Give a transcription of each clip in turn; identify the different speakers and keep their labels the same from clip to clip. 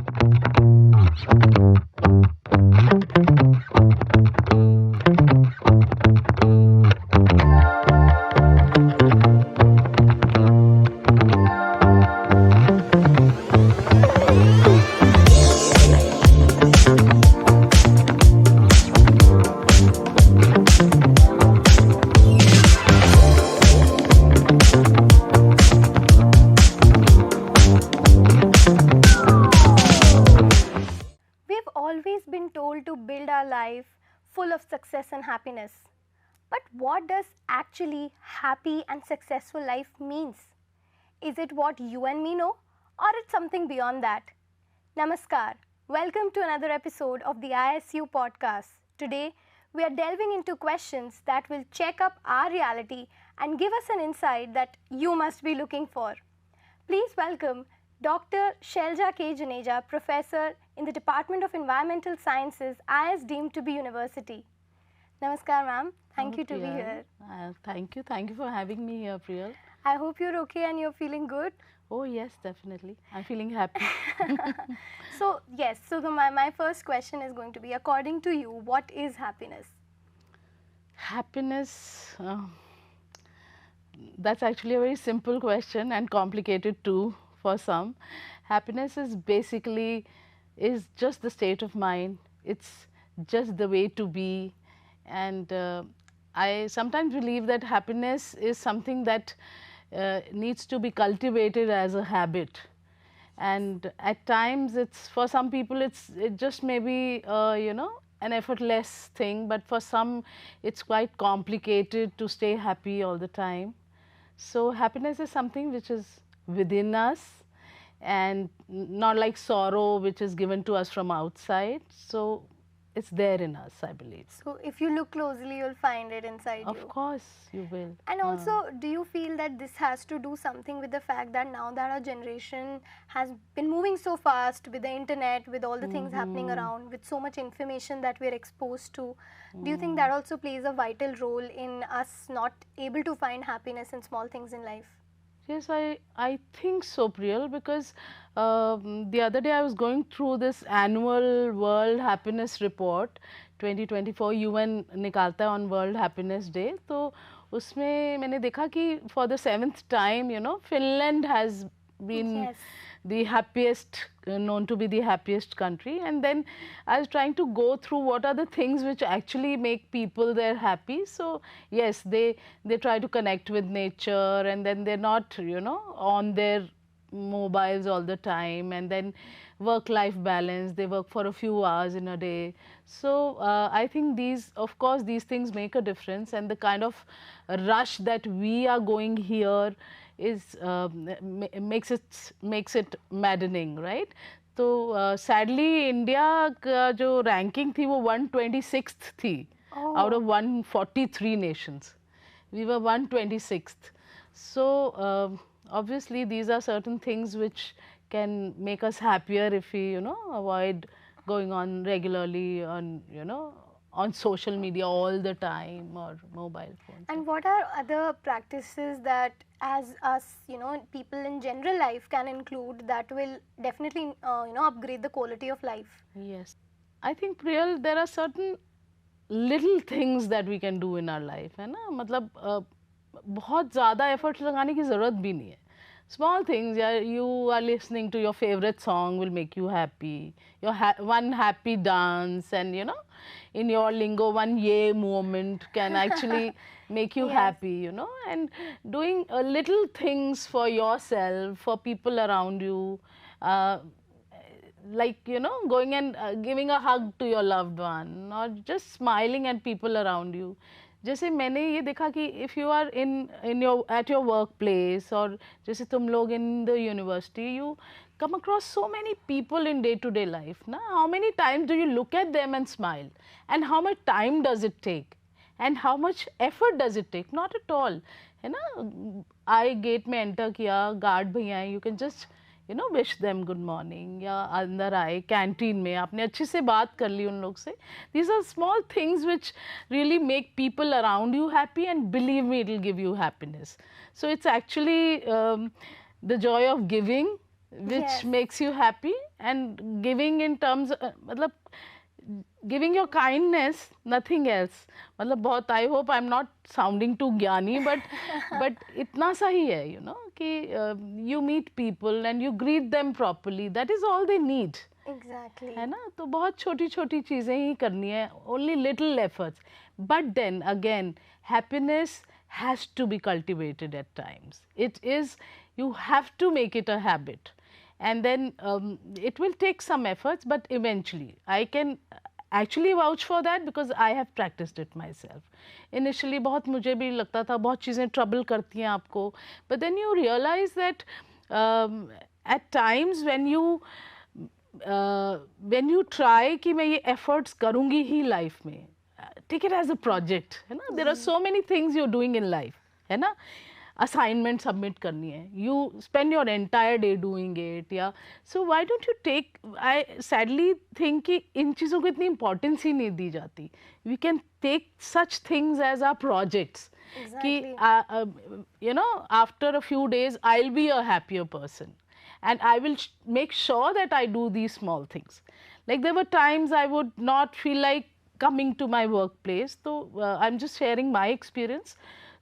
Speaker 1: We've always been told to build our life full of success and happiness. But what does actually happy and successful life means? Is it what you and me know, or it's something beyond that? Namaskar. Welcome to another episode of the ISU podcast. Today, we are delving into questions that will check up our reality and give us an insight that you must be looking for. Please welcome Dr. Shelja K. Juneja, Professor in the Department of Environmental Sciences, IS deemed to be University. Namaskar, ma'am. Thank you to be here.
Speaker 2: Thank you. Thank you for having me here, Priyal.
Speaker 1: I hope you're okay and you're feeling good.
Speaker 2: Oh, yes, definitely. I'm feeling happy.
Speaker 1: So, yes, my first question is going to be, according to you, what is happiness?
Speaker 2: Happiness, that's actually a very simple question and complicated too for some. Happiness is basically just the state of mind. It's just the way to be. And I sometimes believe that happiness is something that needs to be cultivated as a habit. And at times, it's for some people, it just may be an effortless thing, but for some, it's quite complicated to stay happy all the time. So happiness is something which is within us, and not like sorrow, which is given to us from outside. So it's there in us, I believe.
Speaker 1: So, if you look closely, you'll find it inside you.
Speaker 2: Of course, you will.
Speaker 1: And also, do you feel that this has to do something with the fact that now that our generation has been moving so fast with the internet, with all the things happening around, with so much information that we're exposed to, do you think that also plays a vital role in us not able to find happiness in small things in life?
Speaker 2: Yes, I think so, Priyal, because the other day I was going through this annual World Happiness Report 2024 UN निकालता है on World Happiness Day. तो उसमें मैंने देखा कि for the 7th time, Finland has been
Speaker 1: Yes.
Speaker 2: the happiest, known to be the happiest country. And then I was trying to go through what are the things which actually make people there happy. So yes, they try to connect with nature, and then they're not on their mobiles all the time, and then work life balance, they work for a few hours in a day. So I think of course these things make a difference, and the kind of rush that we are going here is makes it maddening, right? तो sadly India का जो ranking थी वो 126th थी out of 143 nations. We were 126th. So obviously these are certain things which can make us happier if we avoid going on regularly on social media all the time or mobile phones.
Speaker 1: And what are other practices that as us, people in general life can include that will definitely, upgrade the quality of life?
Speaker 2: Yes. I think, Priyal, there are certain little things that we can do in our life, है ना? मतलब बहुत ज़्यादा efforts लगाने की ज़रूरत भी नहीं है. Small things, yeah, you are listening to your favorite song will make you happy. Your one happy dance, and in your lingo, one yay moment can actually make you
Speaker 1: Yes.
Speaker 2: happy, and doing little things for yourself, for people around you, like, going and giving a hug to your loved one, or just smiling at people around you. जैसे मैंने ये देखा कि if you are at your workplace, और जैसे तुम लोग in the university, you come across so many people in day-to-day life, ना? How many times do you look at them and smile? And how much time does it take? And how much effort does it take? Not at all, है ना? I gate में enter किया, guard भैया हैं, you can just wish them good morning, या अंदर आए canteen में आपने अच्छे से बात कर ली उन लोग से. These are small things which really make people around you happy, and believe me, it will give you happiness. So it's actually the joy of giving which
Speaker 1: Yes.
Speaker 2: makes you happy, and giving in terms मतलब giving your kindness, nothing else. मतलब बहुत, I hope I'm not sounding too ज्ञानी, but इतना सा ही है, you know, कि you meet people and you greet them properly, that is all they need.
Speaker 1: Exactly.
Speaker 2: है ना, तो बहुत छोटी छोटी चीज़ें ही करनी है, only little efforts. But then again, happiness has to be cultivated at times. It is, you have to make it a habit, and then it will take some efforts, but eventually I can actually vouch for that because I have practiced it myself. Initially बहुत मुझे भी लगता था बहुत चीज़ें trouble करती हैं आपको, but then you realize that at times when you try कि मैं ये efforts करूँगी ही life में, take it as a project, है ना, there are so many things you're doing in life, है ना, assignment submit करनी है, you spend your entire day doing it, या so why don't you take, I sadly think कि इन चीज़ों को इतनी importance ही नहीं दी जाती. We can take such things as our projects.
Speaker 1: Exactly.
Speaker 2: कि you know, after a few days I'll be a happier person, and I will make sure that I do these small things. Like there were times I would not feel like coming to my workplace, so I'm just sharing my experience.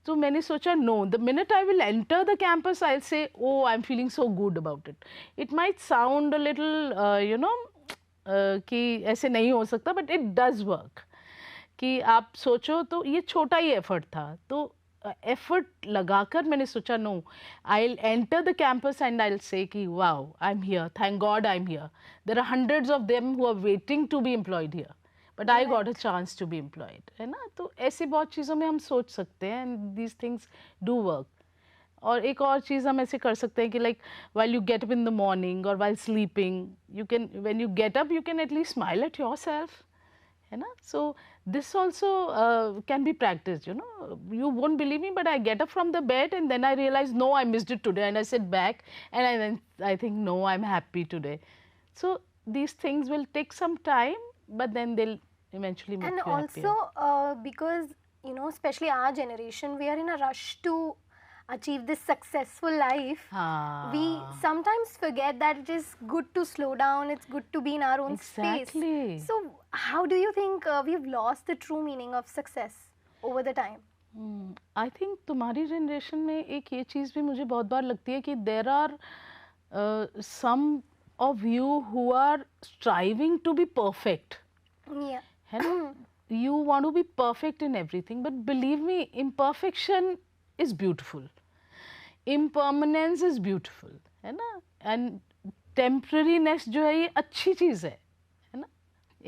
Speaker 2: So मैंने सोचा no, the minute I will enter the campus I'll say oh I'm feeling so good about it. It might sound a little you know कि ऐसे नहीं हो सकता, but it does work. कि आप सोचो तो ये छोटा ही एफर्ट था, तो एफर्ट लगाकर मैंने सोचा no, I will enter the campus and I will say कि wow I am here, thank God I am here, there are hundreds of them who are waiting to be employed here, but I got a chance to be employed, है ना. तो ऐसी बहुत चीज़ों में हम सोच सकते हैं, and these things do work. और एक और चीज़ हम ऐसे कर सकते हैं कि like while you get up in the morning or while sleeping, you can, when you get up you can at least smile at yourself, है ना. So this also can be practiced, you know. You won't believe me, but I get up from the bed and then I realize no, I missed it today, and I sit back and I think no, I'm happy today. So these things will take some time, but then they'll eventually make
Speaker 1: And
Speaker 2: you happier.
Speaker 1: also because, you know, especially our generation, we are in a rush to achieve this successful life. We sometimes forget that it is good to slow down, it's good to be in our own
Speaker 2: Exactly.
Speaker 1: space. So how do you think we've lost the true meaning of success over the time?
Speaker 2: I think तुम्हारी generation में एक ये चीज़ भी मुझे बहुत बार लगती है कि there are some of you who are striving to be perfect,
Speaker 1: Yeah.
Speaker 2: है ना. You want to be perfect in everything, but believe me, imperfection is beautiful, impermanence is beautiful, है ना. And temporariness जो है ये अच्छी चीज़ है ना.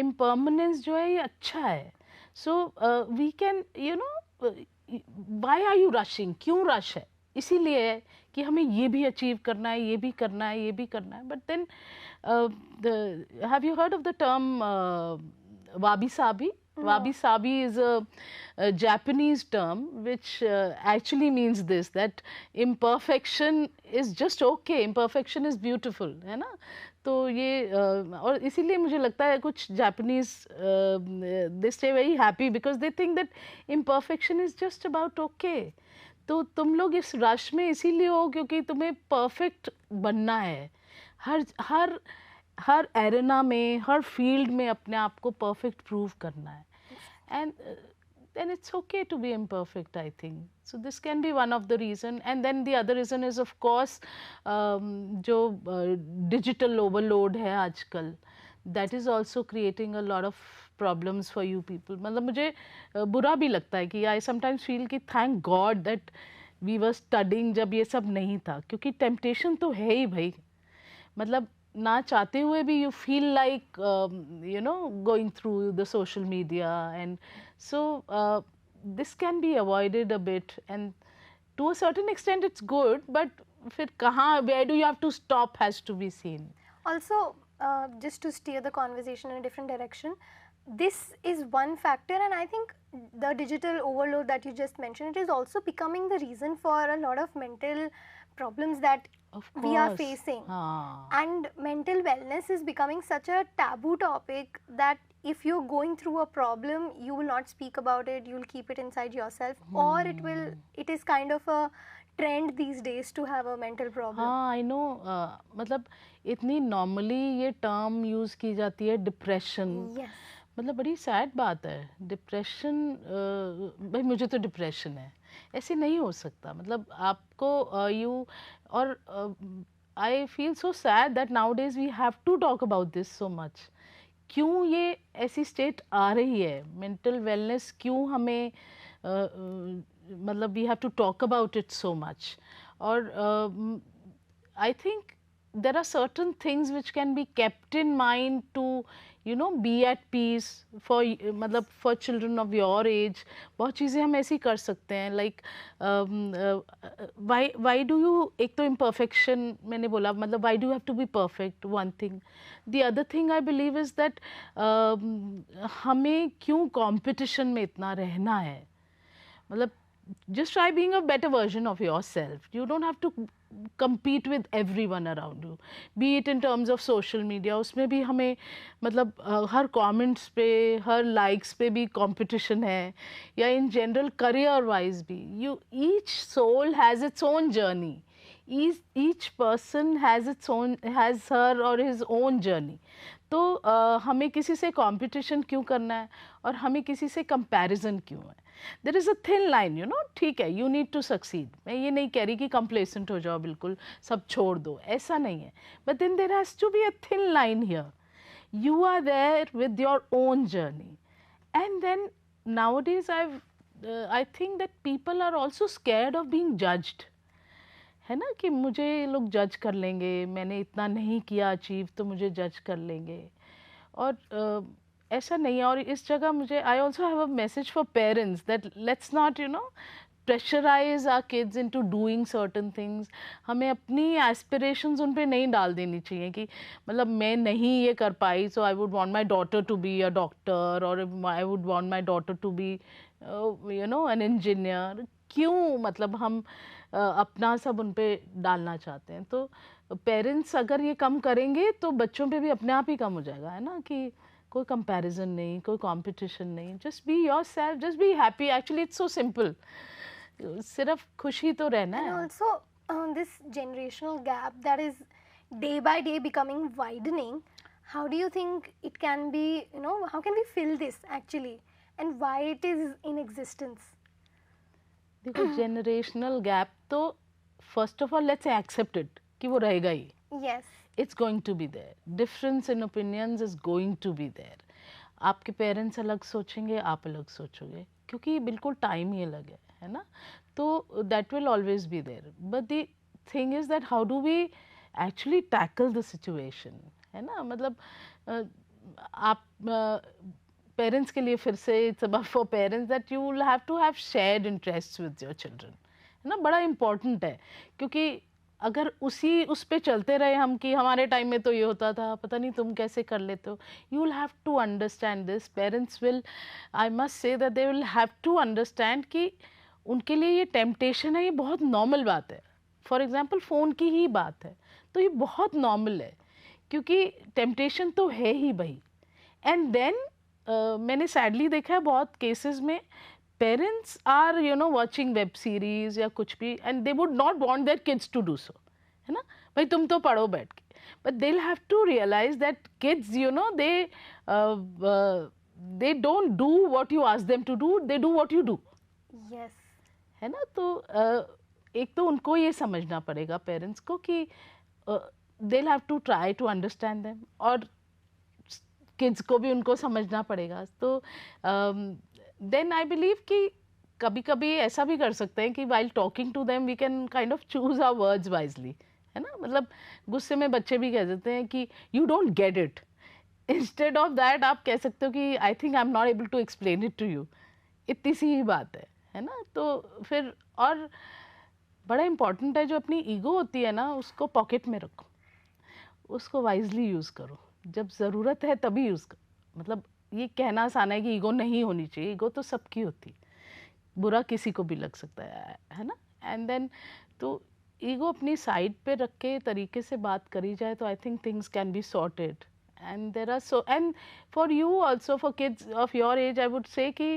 Speaker 2: Impermanence जो है ये अच्छा है. So we can, you know, why are you rushing? क्यों rush है? इसीलिए है कि हमें ये भी अचीव करना है, ये भी करना है, ये भी करना है. But then have you heard of the term wabi sabi? Wabi sabi is a Japanese term which actually means this, that imperfection is just okay, imperfection is beautiful, है ना. तो ये और इसीलिए मुझे लगता है कुछ Japanese they stay very happy because they think that imperfection is just about okay. तो तुम लोग इस रश में इसीलिए हो क्योंकि तुम्हें परफेक्ट बनना है, हर एरेना में, हर फील्ड में अपने आप को परफेक्ट प्रूव करना है. And then it's okay to be imperfect, I think. So this can be one of the reason. And then the other reason is of course जो digital overload है आजकल, that is also creating a lot of problems for you people. मतलब मुझे बुरा भी लगता है कि I sometimes feel कि thank God that we were studying जब ये सब नहीं था, क्योंकि temptation तो है ही भाई. मतलब ना चाहते हुए भी you feel like you know, going through the social media, and so this can be avoided a bit, and to a certain extent it's good, but फिर कहाँ, where do you have to stop has to be seen.
Speaker 1: Also, just to steer the conversation in a different direction, this is one factor, and I think the digital overload that you just mentioned, it is also becoming the reason for a lot of mental problems that we are facing. And mental wellness is becoming such a taboo topic that if you're going through a problem, you will not speak about it, you will keep it inside yourself, or it is kind of a trend these days to have a mental problem.
Speaker 2: हाँ I know, मतलब इतनी normally ये term use की जाती है depression.
Speaker 1: Yes.
Speaker 2: मतलब बड़ी sad बात है डिप्रेशन. भाई मुझे तो डिप्रेशन है, ऐसे नहीं हो सकता. मतलब आपको यू और I feel so sad that nowadays we have to talk about this so much. क्यों ये ऐसी स्टेट आ रही है मेंटल वेलनेस, क्यों हमें मतलब we have to talk about it so much. और I think there are certain things which can be kept in mind to be at peace for मतलब for children of your age. बहुत चीज़ें हम ऐसी कर सकते हैं like why do you, एक तो imperfection मैंने बोला, मतलब why do you have to be perfect, one thing. The other thing I believe is that हमें क्यों competition में इतना रहना है. मतलब just try being a better version of yourself. You don't have to compete with everyone around you, be it in terms of social media. उसमें भी हमें मतलब हर comments पे, हर likes पे भी competition है, या in general career wise भी. Each soul has its own journey. Each person has her or his own journey. तो हमें किसी से competition क्यों करना है, और हमें किसी से comparison क्यों है. There is a thin line, ठीक है, यू नीड टू सक्सीड. मैं ये नहीं कह रही कि कंप्लेसेंट हो जाओ, बिल्कुल सब छोड़ दो, ऐसा नहीं है. But then there has to be a thin line here. You are there with your own journey. And then nowadays I think that people are also scared of being judged. है ना, कि मुझे लोग जज कर लेंगे, मैंने इतना नहीं किया अचीव तो मुझे जज कर लेंगे. और ऐसा नहीं है. और इस जगह मुझे I also have a message for parents that let's not pressurise our kids into doing certain things. हमें अपनी एस्पिरेशंस उन पे नहीं डाल देनी चाहिए कि मतलब मैं नहीं ये कर पाई so I would want my daughter to be a doctor, और I would want my daughter to be an engineer. क्यों मतलब हम अपना सब उन पे डालना चाहते हैं. तो पेरेंट्स अगर ये कम करेंगे तो बच्चों पे भी अपने आप ही कम हो जाएगा. है ना, कि कोई कंपैरिजन नहीं, कोई कंपटीशन नहीं. Just be yourself, just be happy. Actually it's so simple. सिर्फ खुशी तो रहना है.
Speaker 1: And also this generational gap that is day by day becoming widening, how do you think it can be, how can we fill this actually, and why it is in existence?
Speaker 2: देखो generational gap तो first of all let's accept it कि वो रहेगा ही.
Speaker 1: Yes.
Speaker 2: It's going to be there. Difference in opinions is going to be there. आपके parents अलग सोचेंगे, आप अलग सोचोगे, क्योंकि बिल्कुल टाइम ही अलग है ना. तो that will always be there. But the thing is that how do we actually tackle the situation. है ना, मतलब आप पेरेंट्स के लिए फिर से it's about for parents that you will have to have shared interest with your children. है ना, बड़ा इम्पॉर्टेंट है. क्योंकि अगर उस पे चलते रहे हम कि हमारे टाइम में तो ये होता था, पता नहीं तुम कैसे कर लेते हो. You will have to understand this. Parents will, I must say that they will have to understand कि उनके लिए ये टेम्पटेशन है, ये बहुत नॉर्मल बात है. फॉर एग्जाम्पल फ़ोन की ही बात है तो ये बहुत नॉर्मल है, क्योंकि टेम्पटेशन तो है ही भाई. एंड देन मैंने सैडली देखा है बहुत केसेस में parents are watching web series या कुछ भी, and they would not want their kids to do so. है ना, भाई तुम तो पढ़ो बैठ के. But they'll have to realize that kids they don't do what you ask them to do, they do what you do.
Speaker 1: Yes.
Speaker 2: है ना, तो एक तो उनको ये समझना पड़ेगा पेरेंट्स को कि they'll have to try to understand them, और किड्स को भी उनको समझना पड़ेगा. तो देन आई बिलीव कि कभी कभी ऐसा भी कर सकते हैं कि while talking to them we can kind of choose our words wisely. है ना, मतलब गुस्से में बच्चे भी कह देते हैं कि you don't get it. Instead of that आप कह सकते हो कि I think I am not able to explain it to you. इतनी सी ही बात है ना. तो फिर और बड़ा इम्पॉर्टेंट है, जो अपनी ईगो होती है ना उसको पॉकेट में रखो, उसको वाइजली यूज़ करो. जब ज़रूरत है तभी यूज़ करो. मतलब ये कहना आसान है कि ईगो नहीं होनी चाहिए, ईगो तो सबकी होती है, बुरा किसी को भी लग सकता है ना. एंड देन तो ईगो अपनी साइड पे रख के तरीके से बात करी जाए तो I think things can be sorted. And there are so, and for you also, for kids of your age I would say कि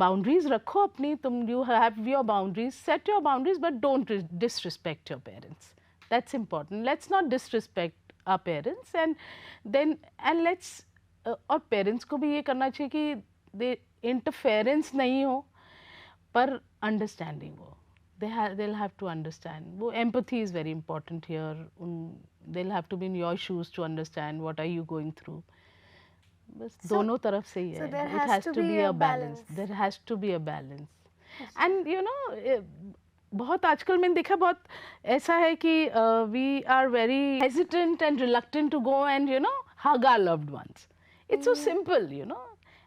Speaker 2: boundaries रखो अपनी, तुम you have your boundaries, set your boundaries, but don't disrespect your parents. That's important. Let's not disrespect our parents, and let's और parents को भी ये करना चाहिए कि they interference नहीं हो, पर understanding हो. They'll have to understand. वो empathy is very important here. They'll have to be in your shoes to understand what are you going through. बस दोनों तरफ से ही है.
Speaker 1: It has to be a balance.
Speaker 2: There has to be a balance. And you know, बहुत आजकल मैंने देखा बहुत ऐसा है कि we are very hesitant and reluctant to go and you know hug our loved ones. It's so simple, you know,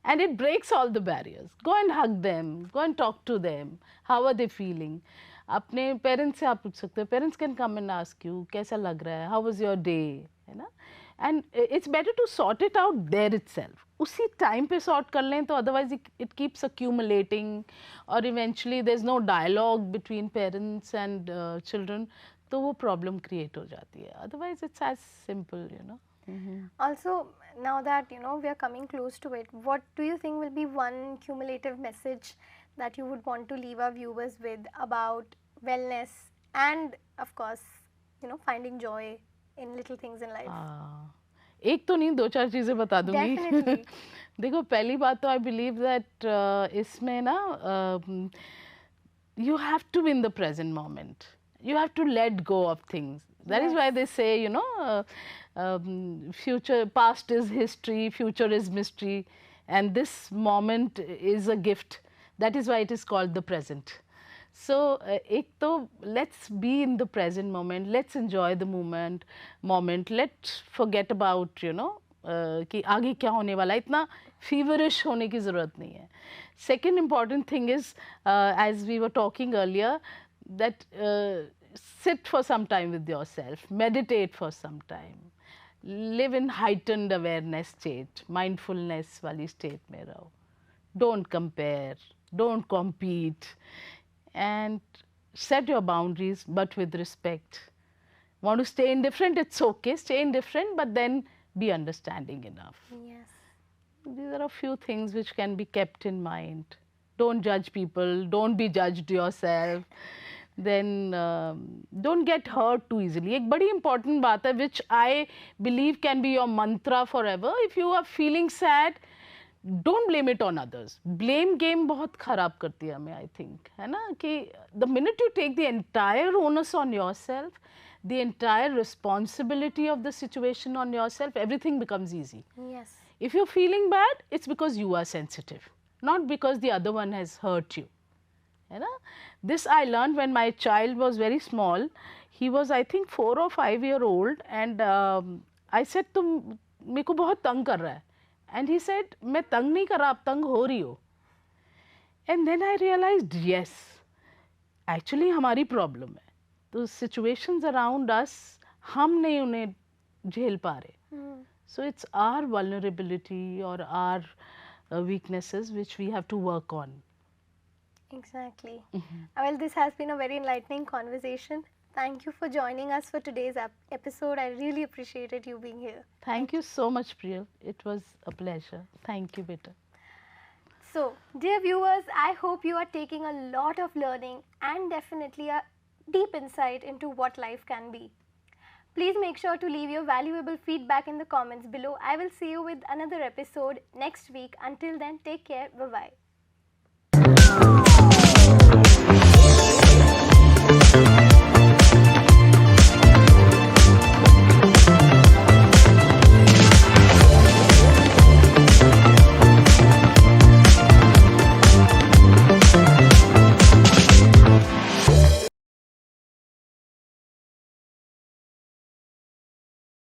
Speaker 2: and it breaks all the barriers. Go and hug them. Go and talk to them. How are they feeling? अपने parents से आप पूछ सकते हो. Parents can come and ask you कैसा लग रहा है, how was your day, है ना? And it's better to sort it out there itself. उसी time पे sort कर लें तो otherwise it keeps accumulating or eventually there's no dialogue between parents and children, तो वो problem create हो जाती है. Otherwise it's as simple, you know.
Speaker 1: Also, now that you know we are coming close to it, what do you think will be one cumulative message that you would want to leave our viewers with about wellness and of course you know finding joy in little things in life?
Speaker 2: एक तो नहीं, दो चार चीजें बता दूंगी.
Speaker 1: Definitely.
Speaker 2: देखो पहली बात तो I believe that इसमें ना you have to be in the present moment. You have to let go of things. That is why they say, you know, past is history, future is mystery, and this moment is a gift. That is why it is called the present. So, एक तो let's be in the present moment. Let's enjoy the moment. Let's forget about, you know, कि आगे क्या होने वाला है. इतना feverish होने की ज़रूरत नहीं है. Second important thing is, as we were talking earlier, that sit for some time with yourself, meditate for some time, live in heightened awareness state, mindfulness वाली state में रहो. Don't compare, don't compete, and set your boundaries but with respect. Want to stay indifferent? It's okay, stay indifferent, but then be understanding enough.
Speaker 1: Yes.
Speaker 2: These are a few things which can be kept in mind. Don't judge people, don't be judged yourself. Then don't get hurt too easily. एक बड़ी important बात है which I believe can be your mantra forever. If you are feeling sad, don't blame it on others. Blame game बहुत खराब करती है हमें, I think, है ना? कि the minute you take the entire onus on yourself, the entire responsibility of the situation on yourself, everything becomes easy.
Speaker 1: Yes.
Speaker 2: If you're feeling bad, it's because you are sensitive, not because the other one has hurt you. You know? This I learned when my child was very small. He was, I think, 4 or 5 years old, and I said, तुम मेरे को बहुत तंग कर रहा है. And he said, मैं तंग नहीं कर रहा, आप तंग हो रही हो. And then I realized, yes, actually हमारी problem है. तो situations around us, हम नहीं उन्हें झेल पा रहे. So it's our vulnerability or our weaknesses which we have to work on.
Speaker 1: Exactly. Well, this has been a very enlightening conversation. Thank you for joining us for today's episode. I really appreciated you being here.
Speaker 2: Thank you so much, Priyal. It was a pleasure. Thank you, beta.
Speaker 1: So, dear viewers, I hope you are taking a lot of learning and definitely a deep insight into what life can be. Please make sure to leave your valuable feedback in the comments below. I will see you with another episode next week. Until then, take care. Bye-bye.